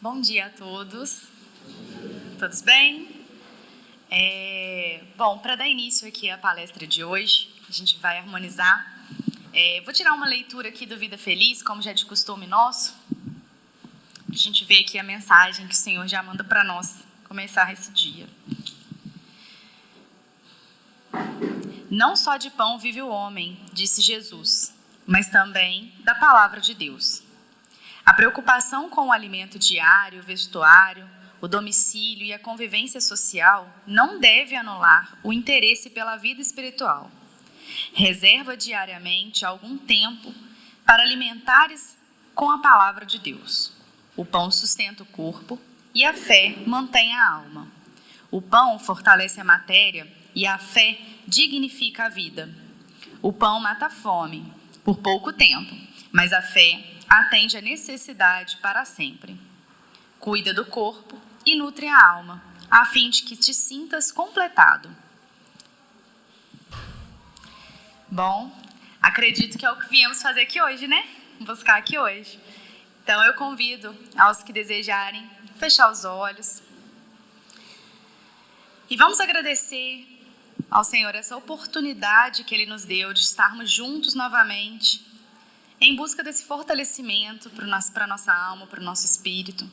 Bom dia a todos. Todos bem? Bom, para dar início aqui à palestra de hoje, a gente vai harmonizar. Vou tirar uma leitura aqui do Vida Feliz, como já é de costume nosso. A gente vê aqui a mensagem que o Senhor já manda para nós começar esse dia. Não só de pão vive o homem, disse Jesus, mas também da palavra de Deus. A preocupação com o alimento diário, o vestuário, o domicílio e a convivência social não deve anular o interesse pela vida espiritual. Reserva diariamente algum tempo para alimentares com a palavra de Deus. O pão sustenta o corpo e a fé mantém a alma. O pão fortalece a matéria e a fé dignifica a vida. O pão mata a fome por pouco tempo, mas a fé atende à necessidade para sempre. Cuida do corpo e nutre a alma, a fim de que te sintas completado. Bom, acredito que é o que viemos fazer aqui hoje, né? Buscar aqui hoje. Então eu convido aos que desejarem fechar os olhos. E vamos agradecer ao Senhor essa oportunidade que Ele nos deu de estarmos juntos novamente, em busca desse fortalecimento para a nossa alma, para o nosso espírito.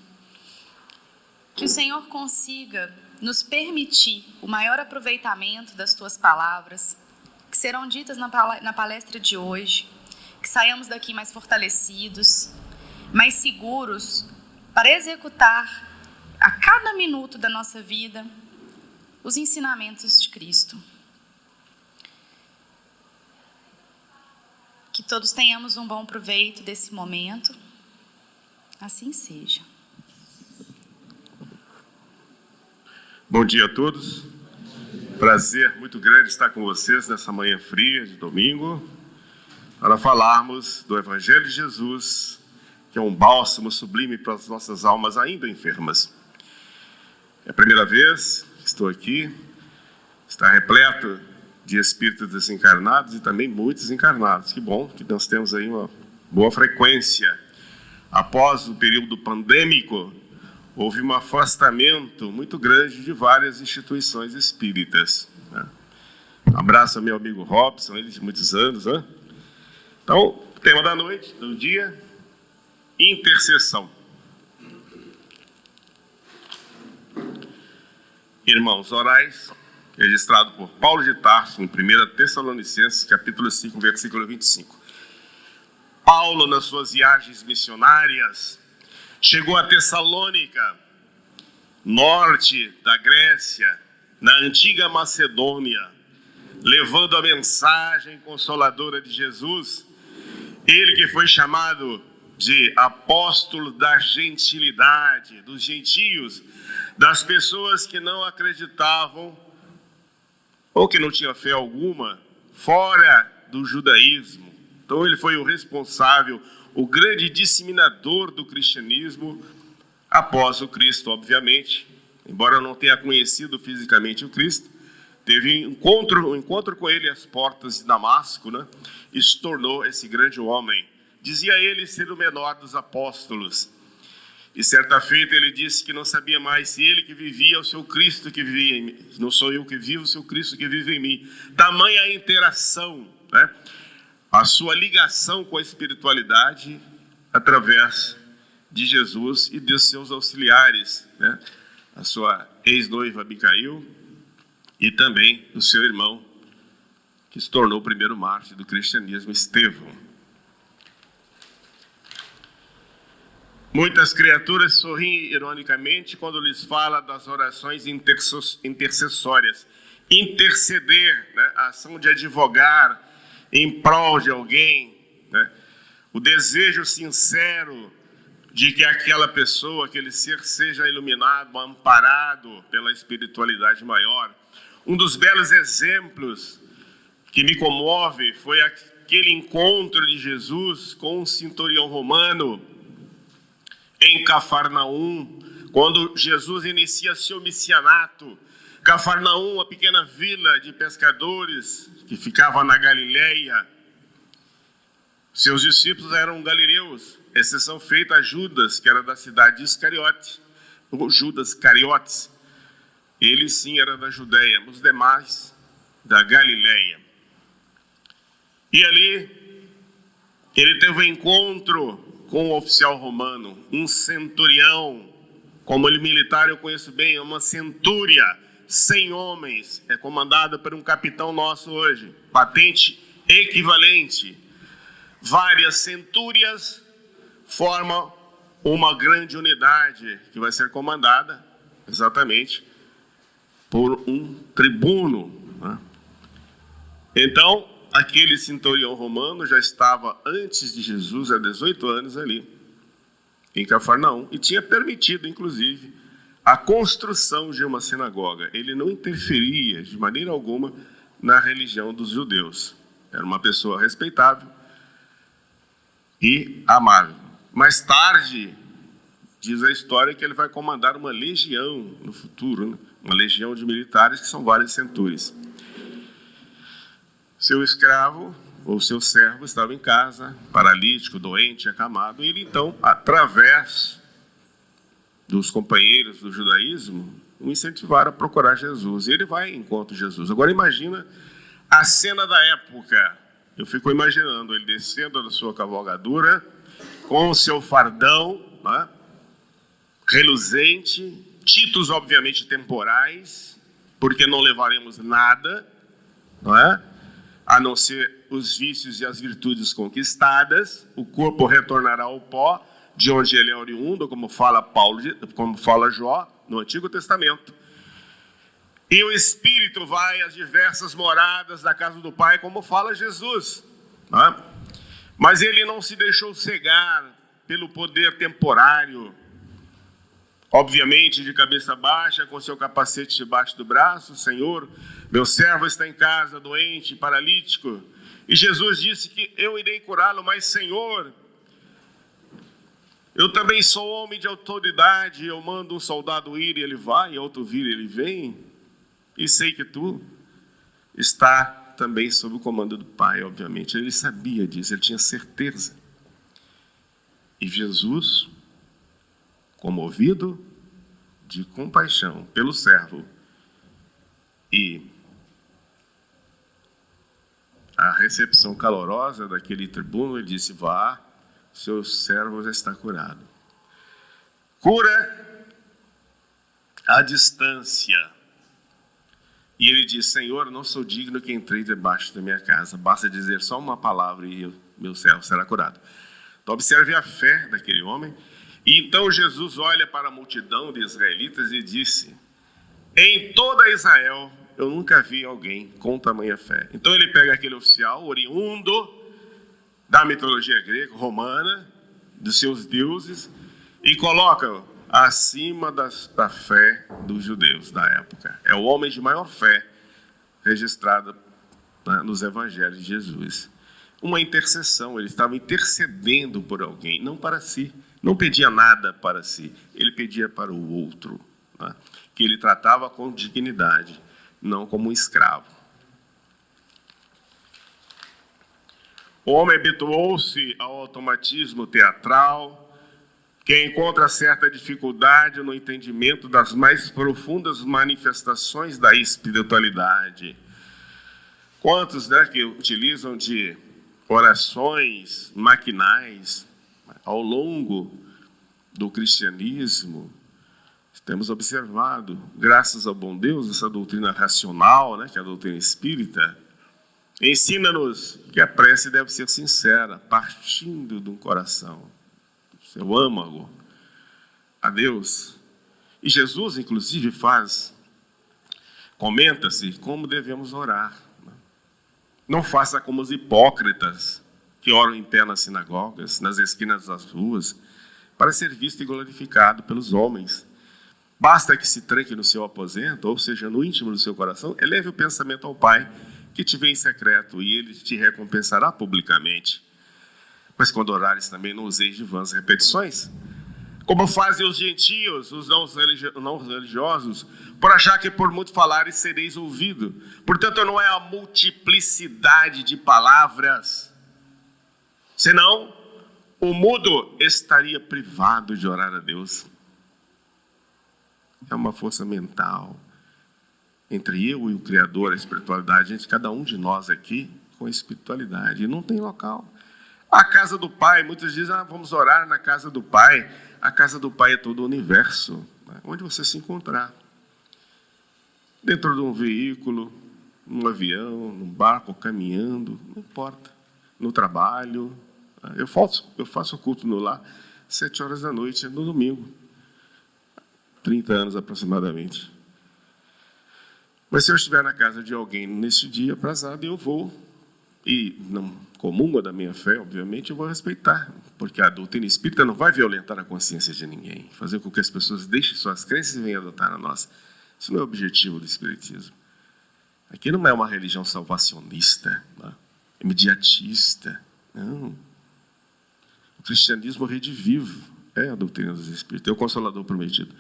Que o Senhor consiga nos permitir o maior aproveitamento das Tuas palavras, que serão ditas na palestra de hoje, que saiamos daqui mais fortalecidos, mais seguros, para executar a cada minuto da nossa vida os ensinamentos de Cristo. Que todos tenhamos um bom proveito desse momento. Assim seja. Bom dia a todos. Prazer muito grande estar com vocês nessa manhã fria de domingo, para falarmos do Evangelho de Jesus, que é um bálsamo sublime para as nossas almas ainda enfermas. É a primeira vez que estou aqui, está repleto de espíritos desencarnados e também muitos encarnados. Que bom que nós temos aí uma boa frequência. Após o período pandêmico, houve um afastamento muito grande de várias instituições espíritas. Um abraço ao meu amigo Robson, ele de muitos anos. Então, o tema da noite, do dia, intercessão. Irmãos, orais, registrado por Paulo de Tarso, em 1 Tessalonicenses, capítulo 5, versículo 25. Paulo, nas suas viagens missionárias, chegou a Tessalônica, norte da Grécia, na antiga Macedônia, levando a mensagem consoladora de Jesus, ele que foi chamado de apóstolo da gentilidade, dos gentios, das pessoas que não acreditavam ou que não tinha fé alguma, fora do judaísmo. Então ele foi o responsável, o grande disseminador do cristianismo, após o Cristo, obviamente. Embora não tenha conhecido fisicamente o Cristo, teve um encontro com ele às portas de Damasco, e se tornou esse grande homem. Dizia ele ser o menor dos apóstolos. E certa feita ele disse que não sabia mais se ele que vivia ou se o Cristo que vivia em mim. Não sou eu que vivo, se o Cristo que vive em mim. Tamanha a interação, a sua ligação com a espiritualidade através de Jesus e de seus auxiliares, a sua ex-noiva Micael e também o seu irmão, que se tornou o primeiro mártir do cristianismo, Estevão. Muitas criaturas sorriem ironicamente quando lhes fala das orações intercessórias. Interceder, a ação de advogar em prol de alguém, o desejo sincero de que aquela pessoa, aquele ser seja iluminado, amparado pela espiritualidade maior. Um dos belos exemplos que me comove foi aquele encontro de Jesus com um centurião romano em Cafarnaum, quando Jesus inicia seu missionato. Cafarnaum, uma pequena vila de pescadores que ficava na Galileia. Seus discípulos eram galileus, exceção feita a Judas, que era da cidade de Iscariote, o Judas Cariotes. Ele sim era da Judéia, os demais da Galileia. E ali ele teve um encontro com um oficial romano, um centurião. Como ele militar eu conheço bem, é uma centúria, 100 homens, é comandada por um capitão nosso hoje, patente equivalente. Várias centúrias formam uma grande unidade que vai ser comandada exatamente por um tribuno, né? Então, aquele centurião romano já estava antes de Jesus, há 18 anos ali, em Cafarnaum, e tinha permitido, inclusive, a construção de uma sinagoga. Ele não interferia de maneira alguma na religião dos judeus. Era uma pessoa respeitável e amável. Mais tarde, diz a história que ele vai comandar uma legião no futuro, né? Uma legião de militares que são várias centúrias. Seu escravo ou seu servo estava em casa, paralítico, doente, acamado, e ele então, através dos companheiros do judaísmo, o incentivaram a procurar Jesus. E ele vai em encontro de Jesus. Agora imagina a cena da época. Eu fico imaginando ele descendo da sua cavalgadura, com o seu fardão, né, reluzente, títulos obviamente temporais, porque não levaremos nada, não é? A não ser os vícios e as virtudes conquistadas. O corpo retornará ao pó, de onde ele é oriundo, como fala Paulo, como fala Jó, no Antigo Testamento. E o Espírito vai às diversas moradas da casa do Pai, como fala Jesus, né? Mas ele não se deixou cegar pelo poder temporário. Obviamente, de cabeça baixa, com seu capacete debaixo do braço: Senhor, meu servo está em casa, doente, paralítico. E Jesus disse que eu irei curá-lo, mas Senhor, eu também sou homem de autoridade, eu mando um soldado ir e ele vai, e outro vir e ele vem, e sei que tu está também sob o comando do Pai, obviamente. Ele sabia disso, ele tinha certeza. E Jesus, comovido de compaixão pelo servo e a recepção calorosa daquele tribuno, ele disse: vá, seu servo já está curado. Cura à distância. E ele diz: Senhor, não sou digno que entrei debaixo da minha casa, basta dizer só uma palavra e meu servo será curado. Então observe a fé daquele homem. E então Jesus olha para a multidão de israelitas e disse: em toda Israel eu nunca vi alguém com tamanha fé. Então ele pega aquele oficial oriundo da mitologia grega, romana, dos seus deuses, e coloca acima da fé dos judeus da época. É o homem de maior fé registrada, né, nos evangelhos de Jesus. Uma intercessão, ele estava intercedendo por alguém, não para si. Não pedia nada para si, ele pedia para o outro, né, que ele tratava com dignidade, não como um escravo. O homem habituou-se ao automatismo teatral, que encontra certa dificuldade no entendimento das mais profundas manifestações da espiritualidade. Quantos, né, que utilizam de orações maquinais ao longo do cristianismo? Temos observado, graças ao bom Deus, essa doutrina racional, né, que é a doutrina espírita, ensina-nos que a prece deve ser sincera, partindo de um coração, do seu âmago a Deus. E Jesus, inclusive, comenta-se como devemos orar. Não faça como os hipócritas, que oram em pé nas sinagogas, nas esquinas das ruas, para ser visto e glorificado pelos homens. Basta que se tranque no seu aposento, ou seja, no íntimo do seu coração, eleve o pensamento ao Pai, que te vê em secreto, e Ele te recompensará publicamente. Mas quando orares também, não useis de vãs repetições, como fazem os gentios, os não religiosos, por achar que por muito falares sereis ouvido. Portanto, não é a multiplicidade de palavras, senão o mudo estaria privado de orar a Deus. É uma força mental entre eu e o Criador, a espiritualidade, entre cada um de nós aqui com a espiritualidade. E não tem local. A casa do Pai, muitos dizem, vamos orar na casa do Pai. A casa do Pai é todo o universo, né? Onde você se encontrar. Dentro de um veículo, num avião, num barco, caminhando, não importa. No trabalho. Eu faço o culto no lar 7 horas da noite, no domingo. 30 anos aproximadamente. Mas se eu estiver na casa de alguém neste dia aprazado, eu vou, e não comungo da minha fé, obviamente, eu vou respeitar, porque a doutrina espírita não vai violentar a consciência de ninguém, fazer com que as pessoas deixem suas crenças e venham adotar a nossa. Isso não é o objetivo do espiritismo. Aqui não é uma religião salvacionista, né? Imediatista. Não. O cristianismo redivivo é a doutrina dos espíritos, é o consolador prometido.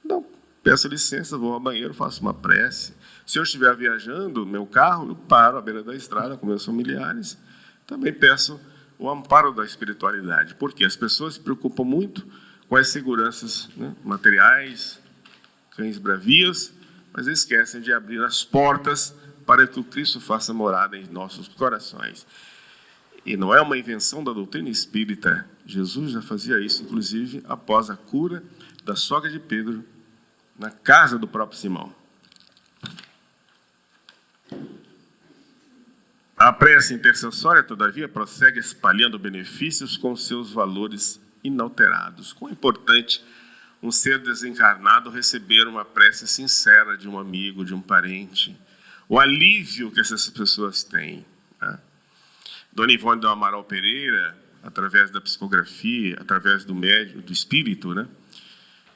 Não, peço licença, vou ao banheiro, faço uma prece. Se eu estiver viajando, meu carro, eu paro à beira da estrada com meus familiares. Também peço o amparo da espiritualidade, porque as pessoas se preocupam muito com as seguranças, né, materiais, cães bravios, mas esquecem de abrir as portas para que o Cristo faça morada em nossos corações. E não é uma invenção da doutrina espírita. Jesus já fazia isso, inclusive, após a cura da sogra de Pedro, na casa do próprio Simão. A prece intercessória, todavia, prossegue espalhando benefícios com seus valores inalterados. Quão importante um ser desencarnado receber uma prece sincera de um amigo, de um parente. O alívio que essas pessoas têm, né? Dona Ivone do Amaral Pereira, através da psicografia, através do médium, do espírito, né?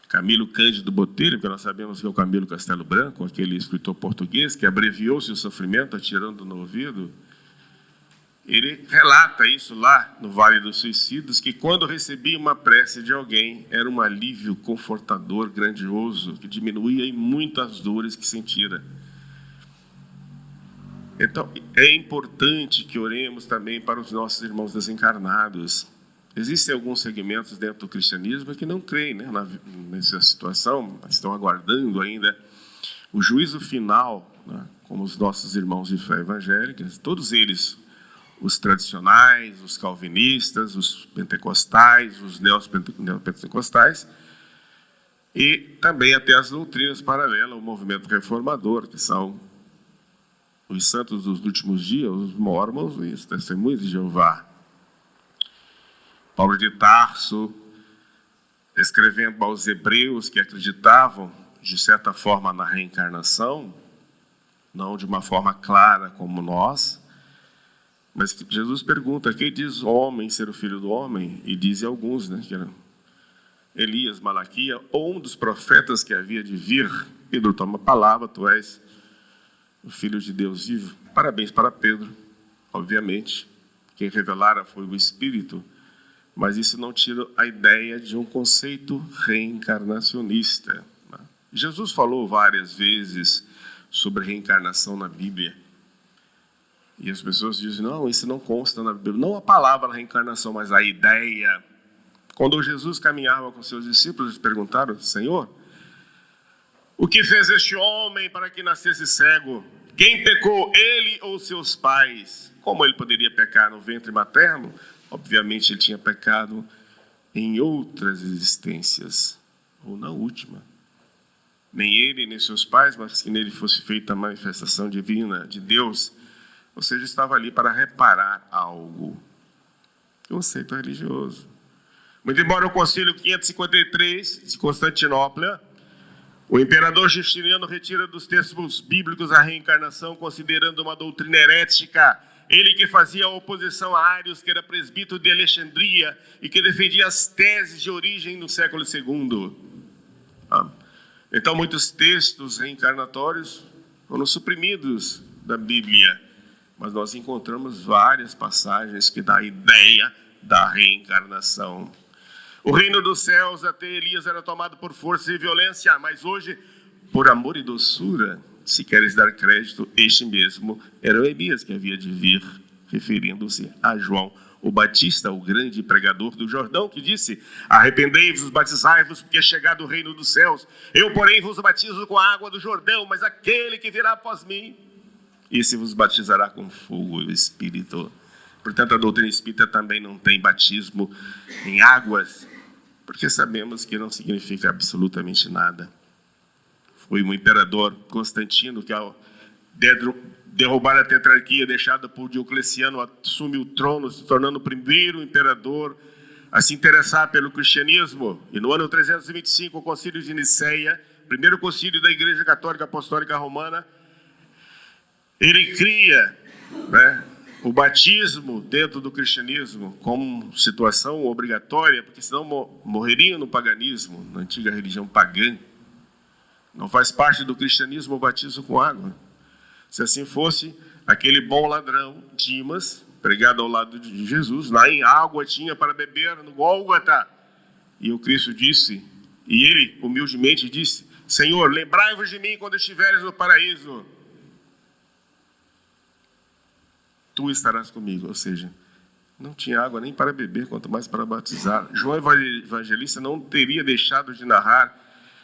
Camilo Cândido Botelho, que nós sabemos que é o Camilo Castelo Branco, aquele escritor português que abreviou seu sofrimento atirando no ouvido. Ele relata isso lá no Vale dos Suicidas, que quando recebia uma prece de alguém, era um alívio confortador, grandioso, que diminuía em muitas dores que sentira. Então, é importante que oremos também para os nossos irmãos desencarnados. Existem alguns segmentos dentro do cristianismo que não creem, né, nessa situação, estão aguardando ainda o juízo final, né, como os nossos irmãos de fé evangélica, todos eles, os tradicionais, os calvinistas, os pentecostais, os neopentecostais, e também até as doutrinas paralelas ao movimento reformador, que são os santos dos últimos dias, os mórmons e os testemunhos de Jeová. Paulo de Tarso, escrevendo aos hebreus que acreditavam, de certa forma, na reencarnação, não de uma forma clara como nós, mas que Jesus pergunta, quem diz homem ser o filho do homem? E dizem alguns, né, que eram Elias, Malaquia, ou um dos profetas que havia de vir. Pedro toma a palavra, tu és o Filho de Deus vivo. Parabéns para Pedro, obviamente. Quem revelara foi o Espírito, mas isso não tira a ideia de um conceito reencarnacionista. Jesus falou várias vezes sobre reencarnação na Bíblia. E as pessoas dizem, não, isso não consta na Bíblia. Não a palavra reencarnação, mas a ideia. Quando Jesus caminhava com seus discípulos, eles perguntaram, Senhor, o que fez este homem para que nascesse cego? Quem pecou, ele ou seus pais? Como ele poderia pecar no ventre materno? Obviamente ele tinha pecado em outras existências, ou na última. Nem ele, nem seus pais, mas que nele fosse feita a manifestação divina de Deus. Ou seja, estava ali para reparar algo. Conceito religioso. Muito embora o Concílio 553 de Constantinopla, o imperador Justiniano retira dos textos bíblicos a reencarnação, considerando uma doutrina herética. Ele que fazia oposição a Ários, que era presbítero de Alexandria e que defendia as teses de origem no século II. Então, muitos textos reencarnatórios foram suprimidos da Bíblia, mas nós encontramos várias passagens que dão a ideia da reencarnação. O reino dos céus até Elias era tomado por força e violência, mas hoje, por amor e doçura, se queres dar crédito, este mesmo era o Elias que havia de vir, referindo-se a João, o Batista, o grande pregador do Jordão, que disse: arrependei-vos, batizai-vos, porque é chegado o reino dos céus. Eu, porém, vos batizo com a água do Jordão, mas aquele que virá após mim, esse vos batizará com fogo e Espírito. Portanto, a doutrina espírita também não tem batismo em águas, porque sabemos que não significa absolutamente nada. Foi o imperador Constantino que, ao derrubar a tetrarquia deixada por Diocleciano, assume o trono, se tornando o primeiro imperador a se interessar pelo cristianismo. E no ano 325, o concílio de Niceia, primeiro concílio da Igreja Católica Apostólica Romana, ele cria, o batismo dentro do cristianismo como situação obrigatória, porque senão morreriam no paganismo, na antiga religião pagã. Não faz parte do cristianismo o batismo com água. Se assim fosse, aquele bom ladrão, Dimas, pregado ao lado de Jesus, lá em água tinha para beber no Gólgota. E o Cristo disse, e ele humildemente disse: Senhor, lembrai-vos de mim quando estiveres no paraíso. Tu estarás comigo. Ou seja, não tinha água nem para beber, quanto mais para batizar. João Evangelista não teria deixado de narrar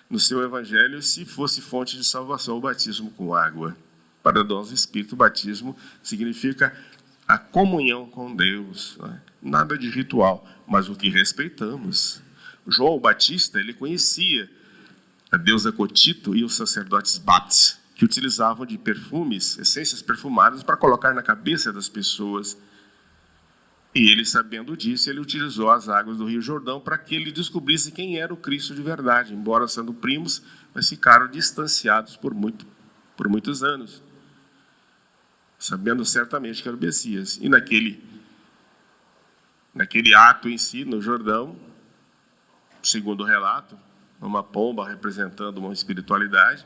no seu evangelho se fosse fonte de salvação o batismo com água. Para nós, Espírito, o batismo significa a comunhão com Deus. Nada de ritual, mas o que respeitamos. João Batista, ele conhecia a deusa Cotito e os sacerdotes Baptis, que utilizavam de perfumes, essências perfumadas, para colocar na cabeça das pessoas. E ele, sabendo disso, ele utilizou as águas do Rio Jordão para que ele descobrisse quem era o Cristo de verdade. Embora sendo primos, mas ficaram distanciados por muitos anos, sabendo certamente que era o Messias. E naquele ato em si, no Jordão, segundo o relato, uma pomba representando uma espiritualidade: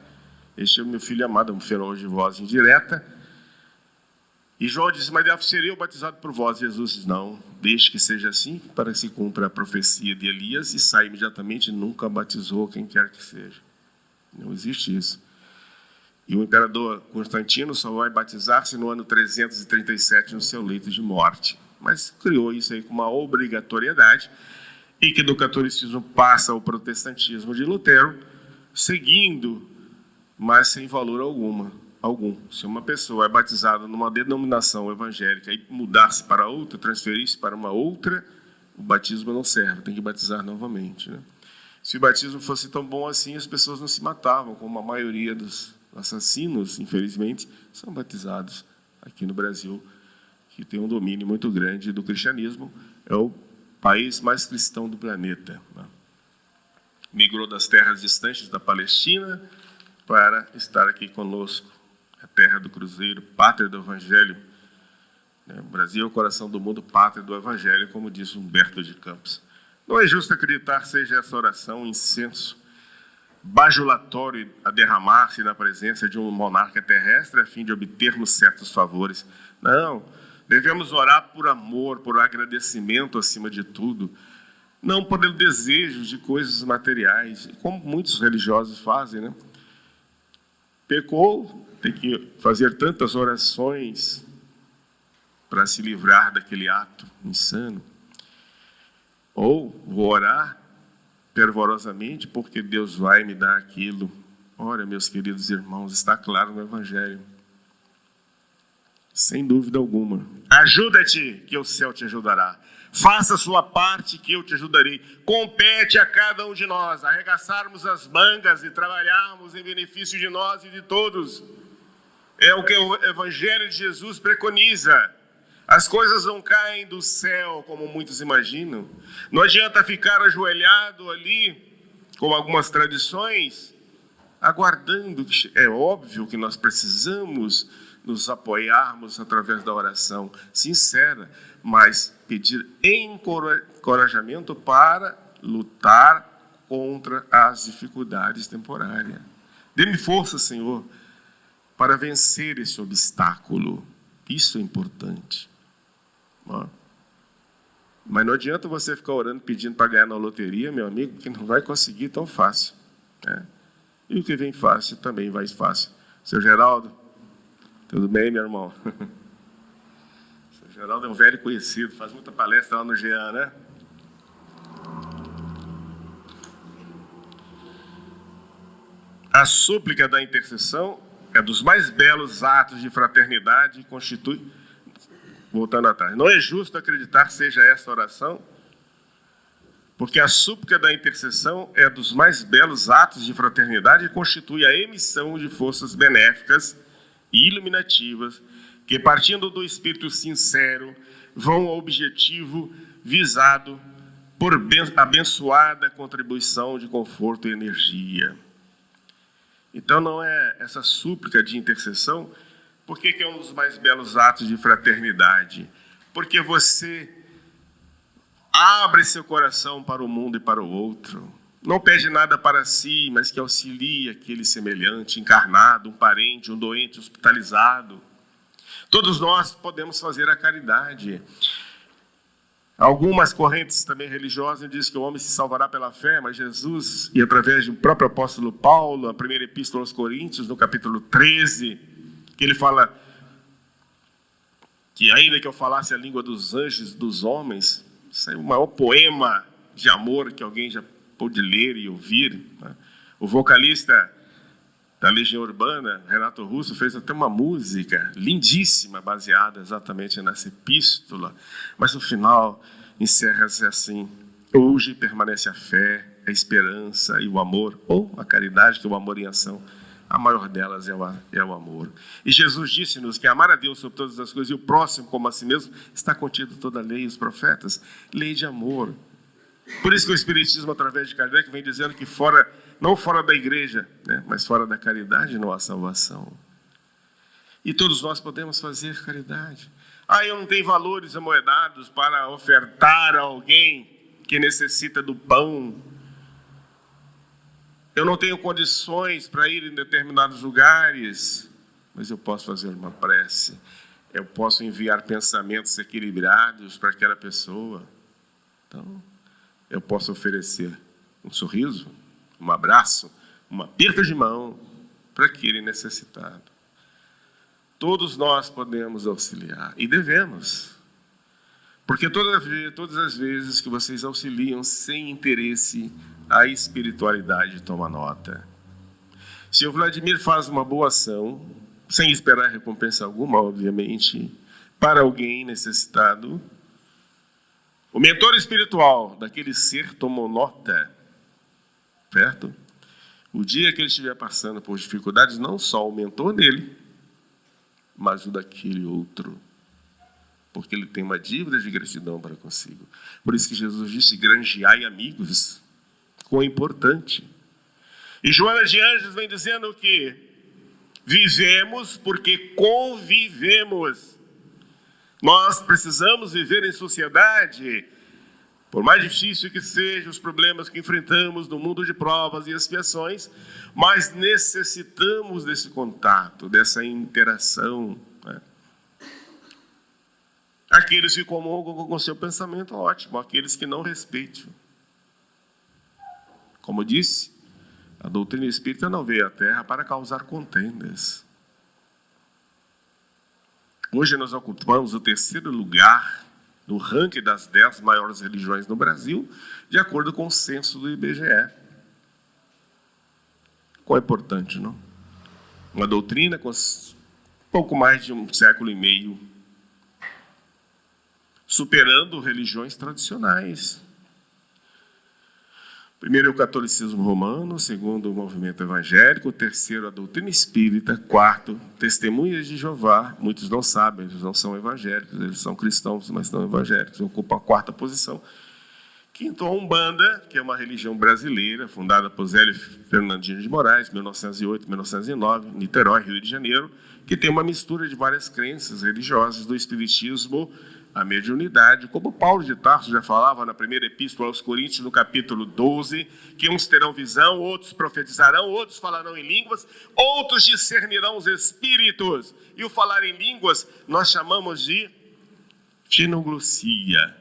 este é o meu filho amado, um fenômeno de voz indireta. E João disse: mas serei eu batizado por vós. Jesus diz: não, deixe que seja assim, para que se cumpra a profecia de Elias, e sai imediatamente, nunca batizou quem quer que seja. Não existe isso. E o imperador Constantino só vai batizar-se no ano 337, no seu leito de morte. Mas criou isso aí com uma obrigatoriedade, e que do catolicismo passa ao protestantismo de Lutero, seguindo, mas sem valor algum. Se uma pessoa é batizada numa denominação evangélica e mudar-se para outra, transferir-se para uma outra, o batismo não serve, tem que batizar novamente. Se o batismo fosse tão bom assim, as pessoas não se matavam, como a maioria dos assassinos, infelizmente, são batizados aqui no Brasil, que tem um domínio muito grande do cristianismo. É o país mais cristão do planeta. Migrou das terras distantes da Palestina para estar aqui conosco. A terra do cruzeiro, pátria do evangelho. O Brasil é o coração do mundo, pátria do evangelho, como diz Humberto de Campos. Não é justo acreditar seja essa oração um incenso bajulatório a derramar-se na presença de um monarca terrestre a fim de obtermos certos favores. Não, devemos orar por amor, por agradecimento acima de tudo, não por desejo de coisas materiais, como muitos religiosos fazem, Pecou, tem que fazer tantas orações para se livrar daquele ato insano. Ou vou orar fervorosamente porque Deus vai me dar aquilo. Ora, meus queridos irmãos, está claro no Evangelho. Sem dúvida alguma. Ajuda-te, que o céu te ajudará. Faça a sua parte, que eu te ajudarei. Compete a cada um de nós arregaçarmos as mangas e trabalharmos em benefício de nós e de todos. É o que o Evangelho de Jesus preconiza. As coisas não caem do céu, como muitos imaginam. Não adianta ficar ajoelhado ali, como algumas tradições, aguardando. É óbvio que nós precisamos nos apoiarmos através da oração sincera, mas pedir encorajamento para lutar contra as dificuldades temporárias. Dê-me força, Senhor, para vencer esse obstáculo. Isso é importante. Mas não adianta você ficar orando, pedindo para ganhar na loteria, meu amigo, que não vai conseguir tão fácil. E o que vem fácil também vai fácil. Seu Geraldo, tudo bem, meu irmão? Seu Geraldo é um velho conhecido, faz muita palestra lá no Jean, né? A súplica da intercessão é dos mais belos atos de fraternidade e constitui... Voltando atrás. Não é justo acreditar que seja esta oração, porque a súplica da intercessão é dos mais belos atos de fraternidade e constitui a emissão de forças benéficas e iluminativas que, partindo do espírito sincero, vão ao objetivo visado por abençoada contribuição de conforto e energia. Então, não é essa súplica de intercessão. Por que é um dos mais belos atos de fraternidade? Porque você abre seu coração para o mundo e para o outro. Não pede nada para si, mas que auxilia aquele semelhante, encarnado, um parente, um doente hospitalizado. Todos nós podemos fazer a caridade. Algumas correntes também religiosas dizem que o homem se salvará pela fé, mas Jesus, e através do próprio apóstolo Paulo, a primeira epístola aos Coríntios, no capítulo 13, que ele fala que ainda que eu falasse a língua dos anjos e dos homens, isso é o maior poema de amor que alguém já pôde ler e ouvir, né? O vocalista da Legião Urbana, Renato Russo, fez até uma música lindíssima, baseada exatamente nessa epístola, mas no final encerra-se assim: hoje permanece a fé, a esperança e o amor, ou a caridade, que é o amor em ação. A maior delas é o amor. E Jesus disse-nos que amar a Deus sobre todas as coisas e o próximo como a si mesmo está contido toda a lei e os profetas. Lei de amor. Por isso que o Espiritismo, através de Kardec, vem dizendo que não fora da igreja, né, mas fora da caridade não há salvação. E todos nós podemos fazer caridade. Eu não tenho valores amoedados para ofertar a alguém que necessita do pão. Eu não tenho condições para ir em determinados lugares, mas eu posso fazer uma prece. Eu posso enviar pensamentos equilibrados para aquela pessoa. Então, eu posso oferecer um sorriso, um abraço, uma aperto de mão para aquele necessitado. Todos nós podemos auxiliar e devemos. Porque todas as vezes que vocês auxiliam sem interesse, a espiritualidade toma nota. Se o Vladimir faz uma boa ação, sem esperar recompensa alguma, obviamente, para alguém necessitado, o mentor espiritual daquele ser tomou nota, certo? O dia que ele estiver passando por dificuldades, não só o mentor dele, mas o daquele outro, porque ele tem uma dívida de gratidão para consigo. Por isso que Jesus disse: granjeai amigos. Quão importante. E Joana de Anjos vem dizendo que vivemos porque convivemos. Nós precisamos viver em sociedade, por mais difícil que sejam os problemas que enfrentamos no mundo de provas e expiações, mas necessitamos desse contato, dessa interação, né? Aqueles que comungam com o seu pensamento, ótimo. Aqueles que não respeitam. Como disse, a doutrina espírita não veio à Terra para causar contendas. Hoje nós ocupamos o 3º lugar no ranking das 10 maiores religiões no Brasil, de acordo com o censo do IBGE. Qual é importante, não? Uma doutrina com pouco mais de 1,5 séculos, superando religiões tradicionais. Primeiro é o catolicismo romano, segundo o movimento evangélico, terceiro a doutrina espírita, quarto, testemunhas de Jeová. Muitos não sabem, eles não são evangélicos, eles são cristãos, mas não evangélicos, ocupam a 4ª posição. Quinto, a Umbanda, que é uma religião brasileira, fundada por Zélio Fernandinho de Moraes, 1908, 1909, Niterói, Rio de Janeiro, que tem uma mistura de várias crenças religiosas, do espiritismo, a mediunidade, como Paulo de Tarso já falava na primeira epístola aos Coríntios, no capítulo 12, que uns terão visão, outros profetizarão, outros falarão em línguas, outros discernirão os espíritos. E o falar em línguas nós chamamos de xenoglossia.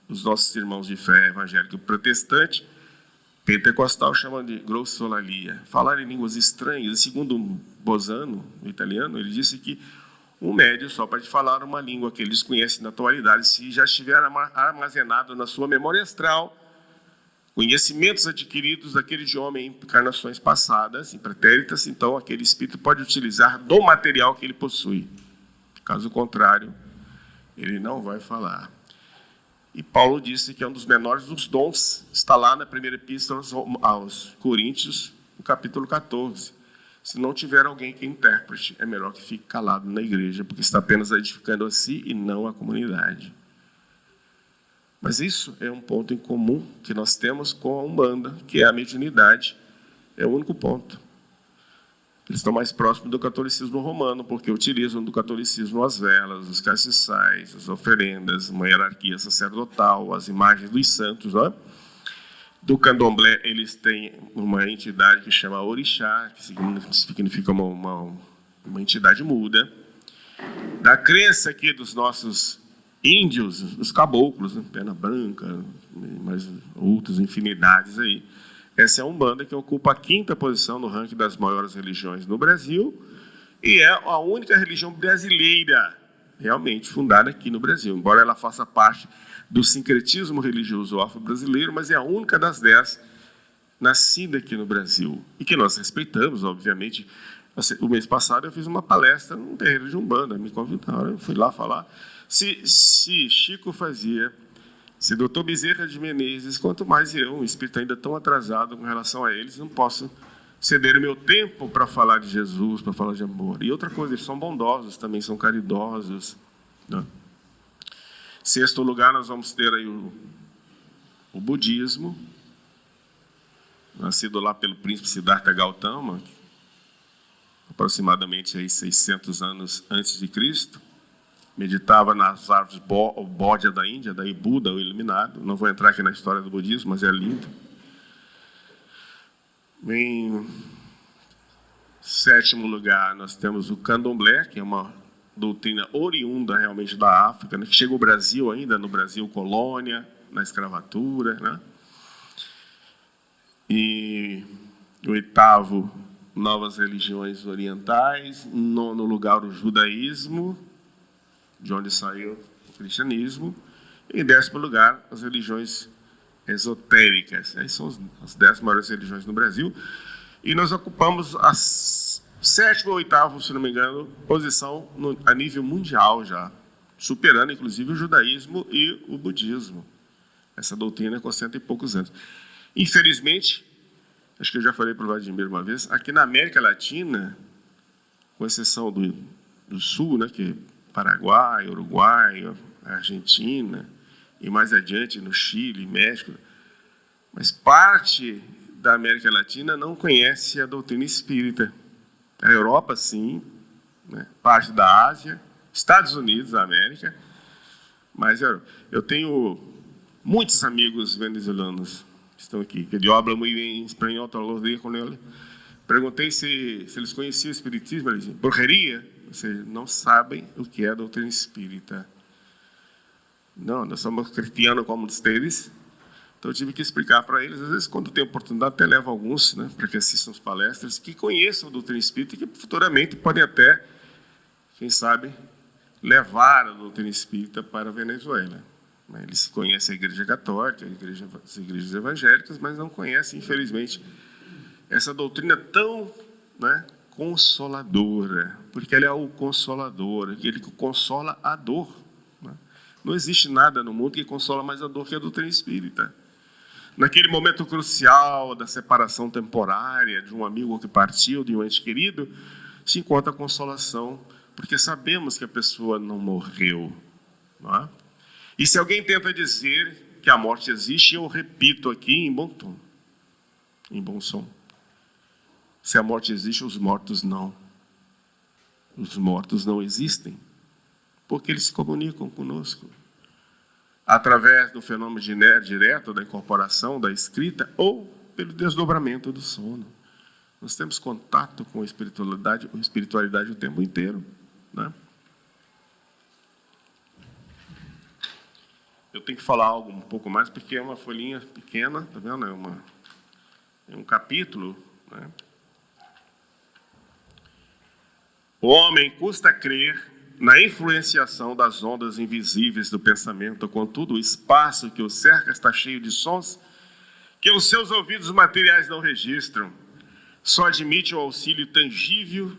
Os nossos irmãos de fé evangélico protestante, pentecostal, chamam de glossolalia. Falar em línguas estranhas. E segundo Bosano, o italiano, ele disse que um médio só para te falar uma língua que ele desconhece na atualidade, se já estiver armazenado na sua memória astral conhecimentos adquiridos daquele idioma em encarnações passadas, em pretéritas, então aquele espírito pode utilizar do material que ele possui. Caso contrário, ele não vai falar. E Paulo disse que é um dos menores dos dons, está lá na primeira epístola aos Coríntios, no capítulo 14. Se não tiver alguém que intérprete, é melhor que fique calado na igreja, porque está apenas edificando a si e não a comunidade. Mas isso é um ponto em comum que nós temos com a Umbanda, que é a mediunidade. É o único ponto. Eles estão mais próximos do catolicismo romano, porque utilizam do catolicismo as velas, os castiçais, as oferendas, uma hierarquia sacerdotal, as imagens dos santos. Não é? Do candomblé, eles têm uma entidade que chama orixá, que significa uma entidade muda. Da crença aqui dos nossos índios, os caboclos, né? Pena branca, mais outras infinidades aí. Essa é a Umbanda, que ocupa a 5ª posição no ranking das maiores religiões no Brasil e é a única religião brasileira realmente fundada aqui no Brasil, embora ela faça parte do sincretismo religioso afro-brasileiro, mas é a única das 10 nascida aqui no Brasil e que nós respeitamos, obviamente. O mês passado eu fiz uma palestra num terreiro de Umbanda, me convidaram, eu fui lá falar. Se Chico fazia, se Dr. Bezerra de Menezes, quanto mais eu, um espírito ainda tão atrasado com relação a eles, não posso ceder o meu tempo para falar de Jesus, para falar de amor. E outra coisa, eles são bondosos, também são caridosos. Né? 6º lugar, nós vamos ter aí o budismo, nascido lá pelo príncipe Siddhartha Gautama, aproximadamente aí 600 anos antes de Cristo. Meditava nas árvores bódia da Índia, daí Buda, o iluminado. Não vou entrar aqui na história do budismo, mas é lindo. Em 7º lugar, nós temos o candomblé, que é uma doutrina oriunda realmente da África, né, que chega ao Brasil ainda, no Brasil colônia, na escravatura. Né? E o 8º, novas religiões orientais. Em 9º lugar, o judaísmo, de onde saiu o cristianismo. E em 10º lugar, as religiões esotéricas. Essas são as 10 maiores religiões no Brasil. E nós ocupamos a 7ª ou 8ª, se não me engano, posição a nível mundial já, superando inclusive o judaísmo e o budismo. Essa doutrina com 100 e poucos anos. Infelizmente, acho que eu já falei para o Vladimir uma vez, aqui na América Latina, com exceção do Sul, né, que Paraguai, Uruguai, Argentina, e mais adiante no Chile, México, mas parte da América Latina não conhece a doutrina espírita. A Europa, sim, né? Parte da Ásia, Estados Unidos da América, mas eu tenho muitos amigos venezuelanos que estão aqui, que eu hablo muito bem espanhol todos os dias com eles. Perguntei se eles conheciam o espiritismo, eles diziam, brujeria? Vocês não sabem o que é a doutrina espírita. Não, nós somos cristianos como vocês. Então eu tive que explicar para eles, às vezes quando tem oportunidade, até levo alguns, né, para que assistam as palestras, que conheçam a doutrina espírita e que futuramente podem até, quem sabe, levar a doutrina espírita para a Venezuela. Eles conhecem a Igreja Católica, as igrejas evangélicas, mas não conhecem, infelizmente, essa doutrina tão, né, consoladora, porque ela é o consolador, aquele que consola a dor. Né? Não existe nada no mundo que consola mais a dor que a doutrina espírita. Naquele momento crucial da separação temporária de um amigo que partiu, de um ente querido, se encontra a consolação, porque sabemos que a pessoa não morreu. Não é? E se alguém tenta dizer que a morte existe, eu repito aqui em bom tom, em bom som. Se a morte existe, os mortos não. Os mortos não existem, porque eles se comunicam conosco através do fenômeno direto da incorporação, da escrita, ou pelo desdobramento do sono. Nós temos contato com a espiritualidade o tempo inteiro. Né? Eu tenho que falar algo um pouco mais, porque é uma folhinha pequena, tá vendo? É um capítulo. Né? O homem custa crer na influenciação das ondas invisíveis do pensamento, contudo, o espaço que o cerca está cheio de sons que os seus ouvidos materiais não registram. Só admite o auxílio tangível.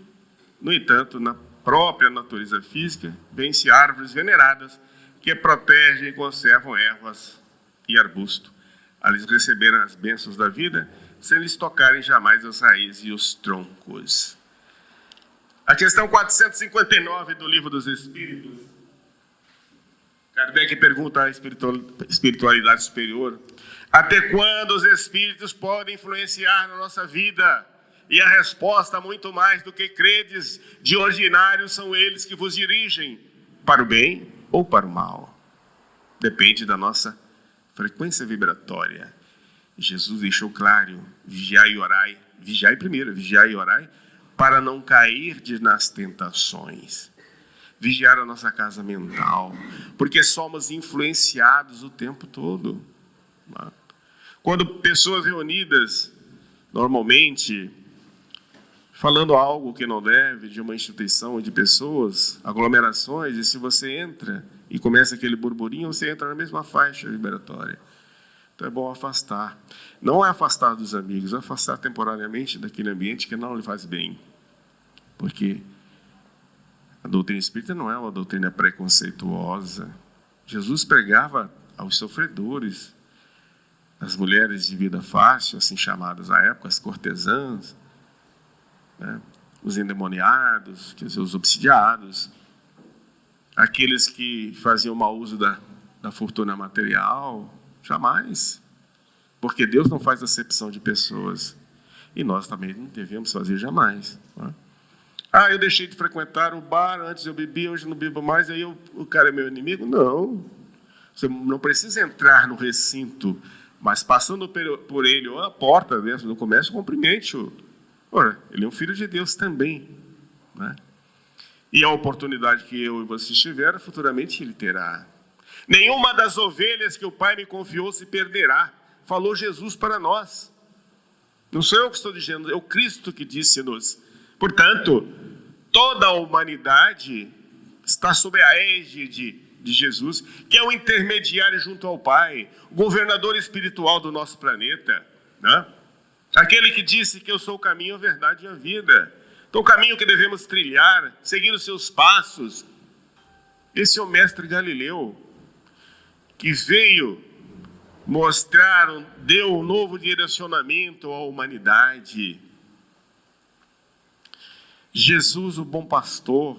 No entanto, na própria natureza física, vê-se árvores veneradas que protegem e conservam ervas e arbustos, a lhes receberem as bênçãos da vida, sem lhes tocarem jamais as raízes e os troncos. A questão 459 do Livro dos Espíritos, Kardec pergunta à espiritualidade superior: até quando os espíritos podem influenciar na nossa vida? E a resposta, muito mais do que credes, de ordinário são eles que vos dirigem, para o bem ou para o mal. Depende da nossa frequência vibratória. Jesus deixou claro: vigiai e orai. Vigiai primeiro, vigiai e orai, para não cair nas tentações. Vigiar a nossa casa mental, porque somos influenciados o tempo todo. Quando pessoas reunidas, normalmente, falando algo que não deve, de uma instituição ou de pessoas, aglomerações, e se você entra e começa aquele burburinho, você entra na mesma faixa vibratória. Então é bom afastar. Não é afastar dos amigos, é afastar temporariamente daquele ambiente que não lhe faz bem. Porque a doutrina espírita não é uma doutrina preconceituosa. Jesus pregava aos sofredores, as mulheres de vida fácil, assim chamadas à época, as cortesãs, né? Os endemoniados, os obsidiados, aqueles que faziam mau uso da fortuna material, jamais. Porque Deus não faz acepção de pessoas. E nós também não devemos fazer jamais. Né? Eu deixei de frequentar o bar, antes eu bebia, hoje não bebo mais, aí o cara é meu inimigo? Não. Você não precisa entrar no recinto, mas passando por ele, ou a porta dentro do comércio, cumprimente-o. Ora, ele é um filho de Deus também. Né? E a oportunidade que eu e você tiver, futuramente ele terá. Nenhuma das ovelhas que o Pai me confiou se perderá. Falou Jesus para nós. Não sou eu que estou dizendo, é o Cristo que disse-nos. Portanto, toda a humanidade está sob a égide de Jesus, que é o intermediário junto ao Pai, o governador espiritual do nosso planeta, né? Aquele que disse que eu sou o caminho, a verdade e a vida. Então, o caminho que devemos trilhar, seguir os seus passos. Esse é o mestre Galileu, que veio mostrar, deu um novo direcionamento à humanidade. Jesus, o bom pastor.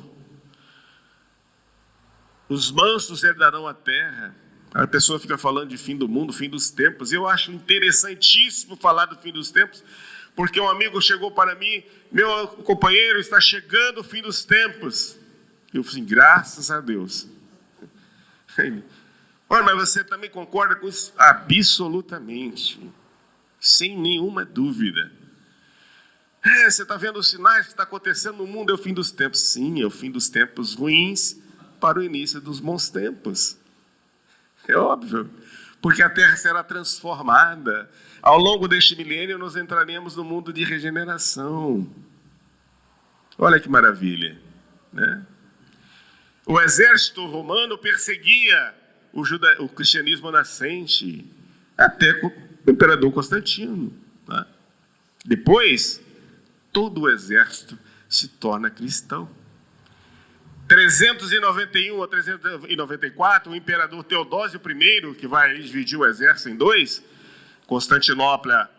Os mansos herdarão a terra. A pessoa fica falando de fim do mundo, fim dos tempos. Eu acho interessantíssimo falar do fim dos tempos, porque um amigo chegou para mim: meu companheiro, está chegando o fim dos tempos. Eu falei: graças a Deus. Olha, mas você também concorda com isso? Absolutamente. Sem nenhuma dúvida. Você está vendo os sinais que está acontecendo no mundo, é o fim dos tempos. Sim, é o fim dos tempos ruins para o início dos bons tempos. É óbvio, porque a Terra será transformada. Ao longo deste milênio, nós entraremos no mundo de regeneração. Olha que maravilha, né? O exército romano perseguia o cristianismo nascente, até com o imperador Constantino. Né? Depois, todo o exército se torna cristão. 391 a 394, o imperador Teodósio I, que vai dividir o exército em dois, Constantinopla,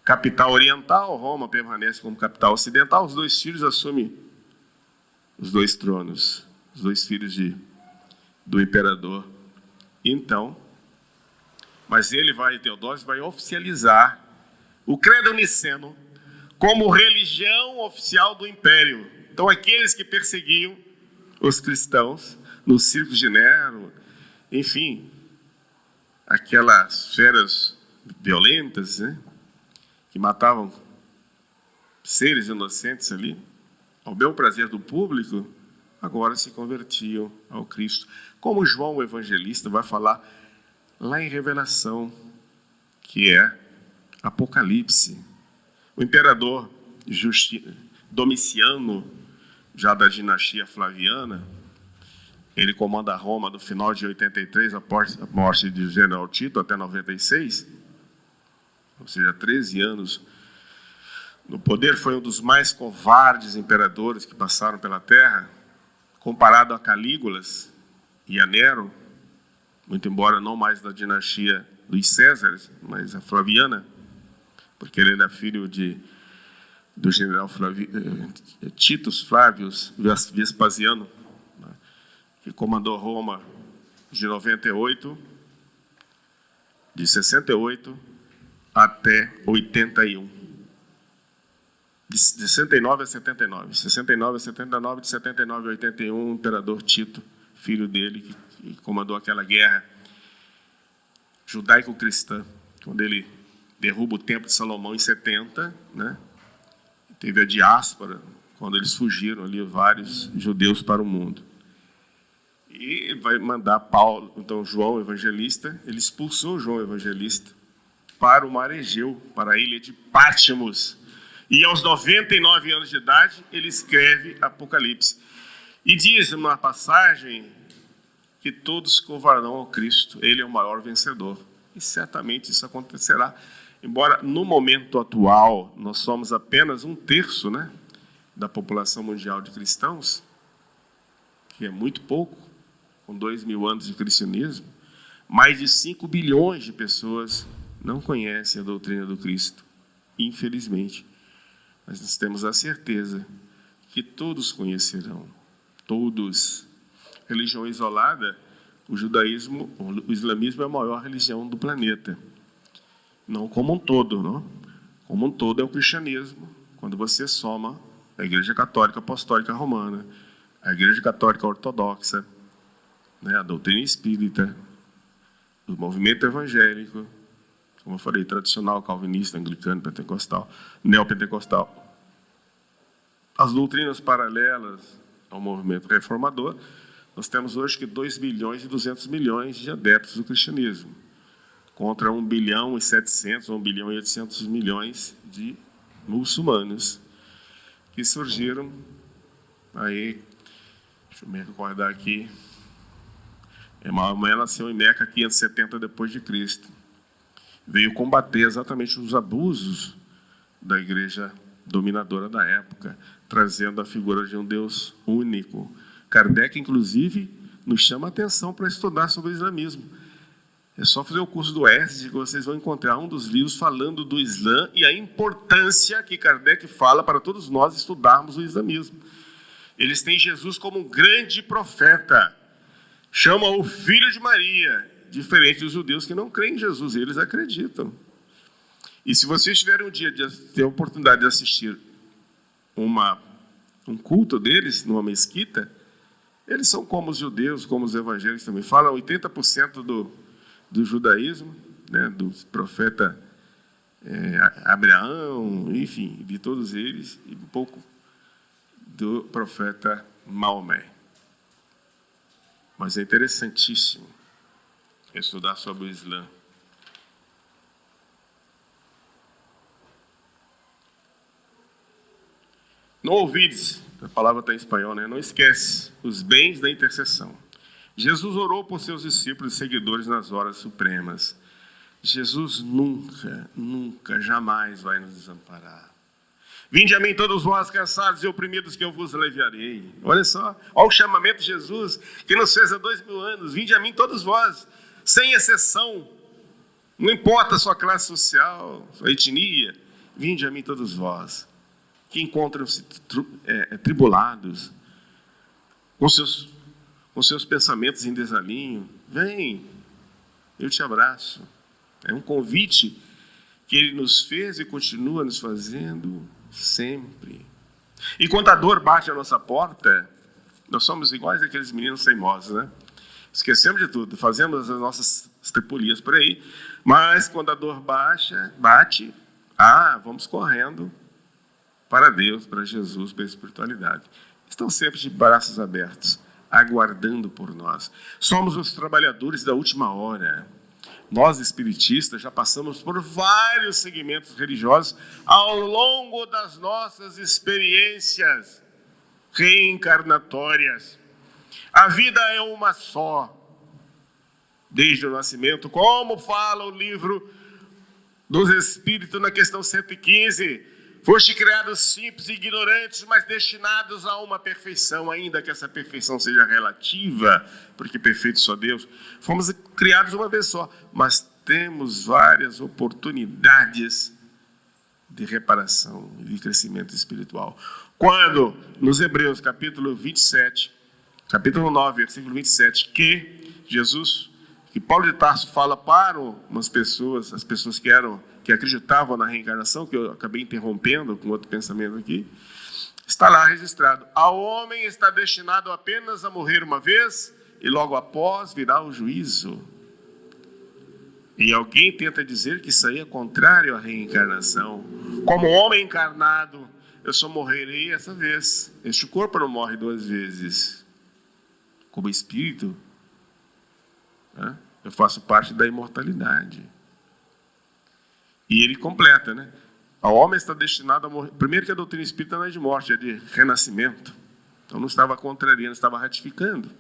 capital oriental, Roma permanece como capital ocidental, os dois filhos assumem os dois tronos, os dois filhos do imperador. Então, mas Teodósio vai oficializar o credo niceno como religião oficial do império. Então, aqueles que perseguiam os cristãos nos círculos de Nero, enfim, aquelas feras violentas, né, que matavam seres inocentes ali, ao bel prazer do público, agora se convertiam ao Cristo. Como João o Evangelista vai falar lá em Revelação, que é Apocalipse. O imperador Domiciano, já da dinastia Flaviana. Ele comanda Roma do final de 83, após a morte de General Tito, até 96. Ou seja, 13 anos no poder. Foi um dos mais covardes imperadores que passaram pela terra, comparado a Calígulas e a Nero, muito embora não mais da dinastia dos Césares, mas a Flaviana, porque ele era filho do general Titus Flávios Vespasiano, que comandou Roma de 68 até 81. De 69 a 79. 69 a 79, de 79 a 81, o imperador Tito, filho dele, que comandou aquela guerra judaico-cristã, quando ele derruba o Templo de Salomão em 70, né? Teve a diáspora, quando eles fugiram ali, vários judeus para o mundo. E ele vai mandar Paulo, então João Evangelista, ele expulsou João Evangelista para o mar Egeu, para a ilha de Patmos. E aos 99 anos de idade, ele escreve Apocalipse. E diz numa passagem que todos curvarão ao Cristo, ele é o maior vencedor. E certamente isso acontecerá. Embora no momento atual nós somos apenas 1/3, né, da população mundial de cristãos, que é muito pouco, com 2.000 anos de cristianismo, mais de 5 bilhões de pessoas não conhecem a doutrina do Cristo, infelizmente. Mas nós temos a certeza que todos conhecerão, todos. Religião isolada, o judaísmo, o islamismo é a maior religião do planeta. Não como um todo, não? Como um todo é o cristianismo, quando você soma a Igreja Católica Apostólica Romana, a Igreja Católica Ortodoxa, né, a doutrina espírita, o movimento evangélico, como eu falei, tradicional, calvinista, anglicano, pentecostal, neopentecostal. As doutrinas paralelas ao movimento reformador, nós temos hoje que 2 bilhões e 200 milhões de adeptos do cristianismo, contra 1 bilhão e 700, 1 bilhão e 800 milhões de muçulmanos que surgiram aí. Deixa eu me recordar aqui. Maomé nasceu em Meca 570 depois de Cristo. Veio combater exatamente os abusos da igreja dominadora da época, trazendo a figura de um Deus único. Kardec, inclusive, nos chama a atenção para estudar sobre o islamismo. É só fazer o curso do ESD que vocês vão encontrar um dos livros falando do Islã e a importância que Kardec fala para todos nós estudarmos o islamismo. Eles têm Jesus como um grande profeta. Chamam o Filho de Maria, diferente dos judeus que não creem em Jesus, eles acreditam. E se vocês tiverem um dia de ter a oportunidade de assistir um culto deles numa mesquita, eles são como os judeus, como os evangélicos também. Falam 80% do judaísmo, né, do profeta Abraão, enfim, de todos eles, e um pouco do profeta Maomé. Mas é interessantíssimo estudar sobre o Islã. Não ouvides, a palavra está em espanhol, né? Não esquece os bens da intercessão. Jesus orou por seus discípulos e seguidores nas horas supremas. Jesus nunca, jamais vai nos desamparar. Vinde a mim todos vós cansados e oprimidos, que eu vos aliviarei. Olha só, olha o chamamento de Jesus, que nos fez há 2000 anos. Vinde a mim todos vós, sem exceção. Não importa a sua classe social, sua etnia. Vinde a mim todos vós, que encontram-se tribulados, com seus pensamentos em desalinho. Vem, eu te abraço. É um convite que ele nos fez e continua nos fazendo sempre. E quando a dor bate à nossa porta, nós somos iguais àqueles meninos teimosos, né? Esquecemos de tudo, fazemos as nossas estripulias por aí, mas quando a dor bate, vamos correndo para Deus, para Jesus, para a espiritualidade. Estão sempre de braços abertos, aguardando por nós. Somos os trabalhadores da última hora. Nós, espiritistas, já passamos por vários segmentos religiosos ao longo das nossas experiências reencarnatórias. A vida é uma só, desde o nascimento, como fala o livro dos Espíritos na questão 115. Foste criados simples e ignorantes, mas destinados a uma perfeição, ainda que essa perfeição seja relativa, porque perfeito só Deus. Fomos criados uma vez só, mas temos várias oportunidades de reparação e de crescimento espiritual. Quando, nos Hebreus, capítulo 27, capítulo 9, versículo 27, que Paulo de Tarso fala para umas pessoas, as pessoas que acreditavam na reencarnação, que eu acabei interrompendo com outro pensamento aqui, está lá registrado: ao homem está destinado apenas a morrer uma vez, e logo após virá o juízo. E alguém tenta dizer que isso aí é contrário à reencarnação. Como homem encarnado, eu só morrerei essa vez. Este corpo não morre duas vezes. Como espírito, né? Eu faço parte da imortalidade. E ele completa, né? O homem está destinado a morrer. Primeiro que a doutrina espírita não é de morte, é de renascimento. Então não estava contrariando, estava ratificando.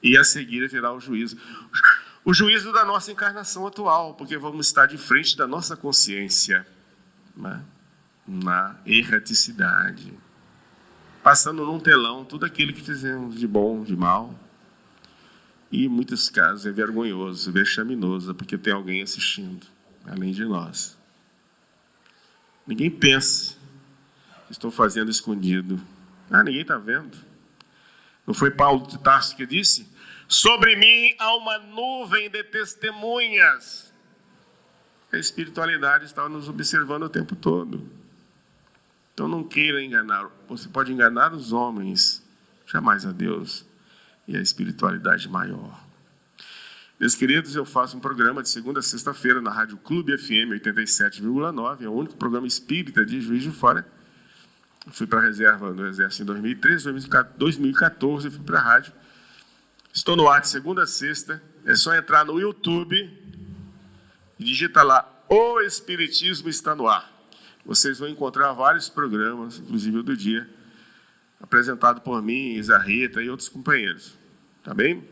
E a seguir virá o juízo. O juízo da nossa encarnação atual, porque vamos estar de frente da nossa consciência, né? Na erraticidade. Passando num telão tudo aquilo que fizemos de bom, de mal. E em muitos casos é vergonhoso, vexaminoso, porque tem alguém assistindo, além de nós. Ninguém pensa que estou fazendo escondido. Ninguém está vendo. Não foi Paulo de Tarso que disse? Sobre mim há uma nuvem de testemunhas. A espiritualidade está nos observando o tempo todo. Então não queira enganar. Você pode enganar os homens, jamais a Deus e a espiritualidade maior. Meus queridos, eu faço um programa de segunda a sexta-feira na Rádio Clube FM 87,9, é o único programa espírita de Juiz de Fora. Eu fui para a reserva do Exército em 2013, 2014 fui para a rádio. Estou no ar de segunda a sexta, é só entrar no YouTube e digita lá, O Espiritismo está no ar. Vocês vão encontrar vários programas, inclusive o do dia, apresentado por mim, Isa Rita e outros companheiros. Tá bem?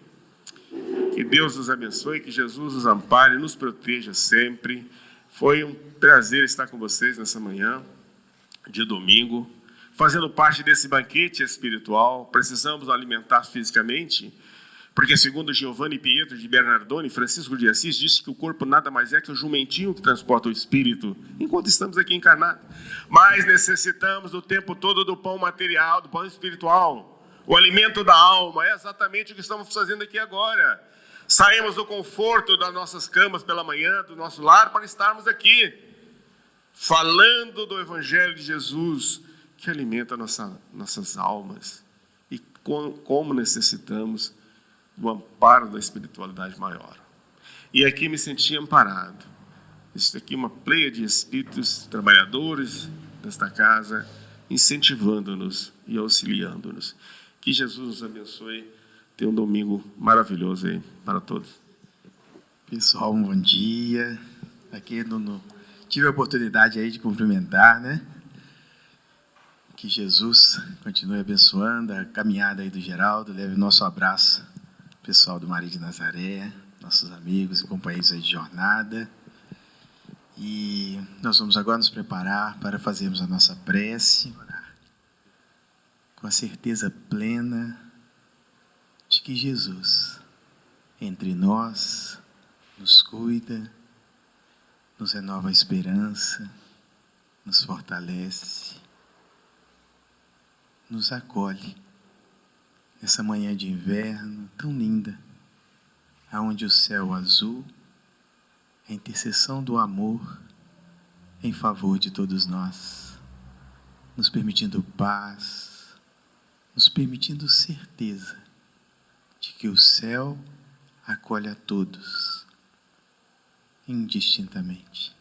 Que Deus nos abençoe, que Jesus nos ampare, nos proteja sempre. Foi um prazer estar com vocês nessa manhã de domingo, fazendo parte desse banquete espiritual. Precisamos alimentar fisicamente, porque segundo Giovanni Pietro de Bernardone, Francisco de Assis disse que o corpo nada mais é que o jumentinho que transporta o espírito, enquanto estamos aqui encarnados. Mas necessitamos o tempo todo do pão material, do pão espiritual, o alimento da alma. É exatamente o que estamos fazendo aqui agora. Saímos do conforto das nossas camas pela manhã, do nosso lar, para estarmos aqui, falando do Evangelho de Jesus, que alimenta nossas almas. E como necessitamos do amparo da espiritualidade maior. E aqui me senti amparado. Isso aqui é uma pleia de espíritos trabalhadores desta casa, incentivando-nos e auxiliando-nos. Que Jesus nos abençoe. Tenha um domingo maravilhoso aí para todos. Pessoal, um bom dia. Aqui tive a oportunidade aí de cumprimentar, né? Que Jesus continue abençoando a caminhada aí do Geraldo. Leve nosso abraço, pessoal do Maria de Nazaré, nossos amigos e companheiros aí de jornada. E nós vamos agora nos preparar para fazermos a nossa prece, orar, com a certeza plena de que Jesus, entre nós, nos cuida, nos renova a esperança, nos fortalece, nos acolhe nessa manhã de inverno tão linda, aonde o céu azul, a intercessão do amor em favor de todos nós, nos permitindo paz, nos permitindo certeza de que o céu acolhe a todos, indistintamente.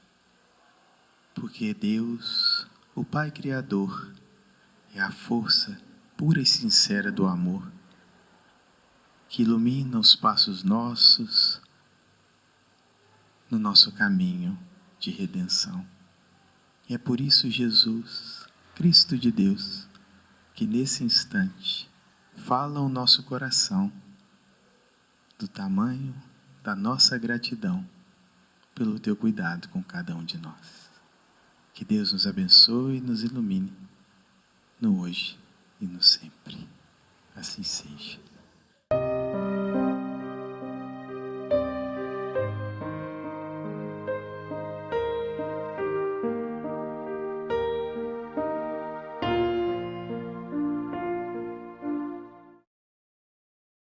Porque Deus, o Pai Criador, é a força pura e sincera do amor, que ilumina os passos nossos no nosso caminho de redenção. E é por isso Jesus, Cristo de Deus, que nesse instante fala ao nosso coração do tamanho da nossa gratidão pelo teu cuidado com cada um de nós. Que Deus nos abençoe e nos ilumine no hoje e no sempre. Assim seja.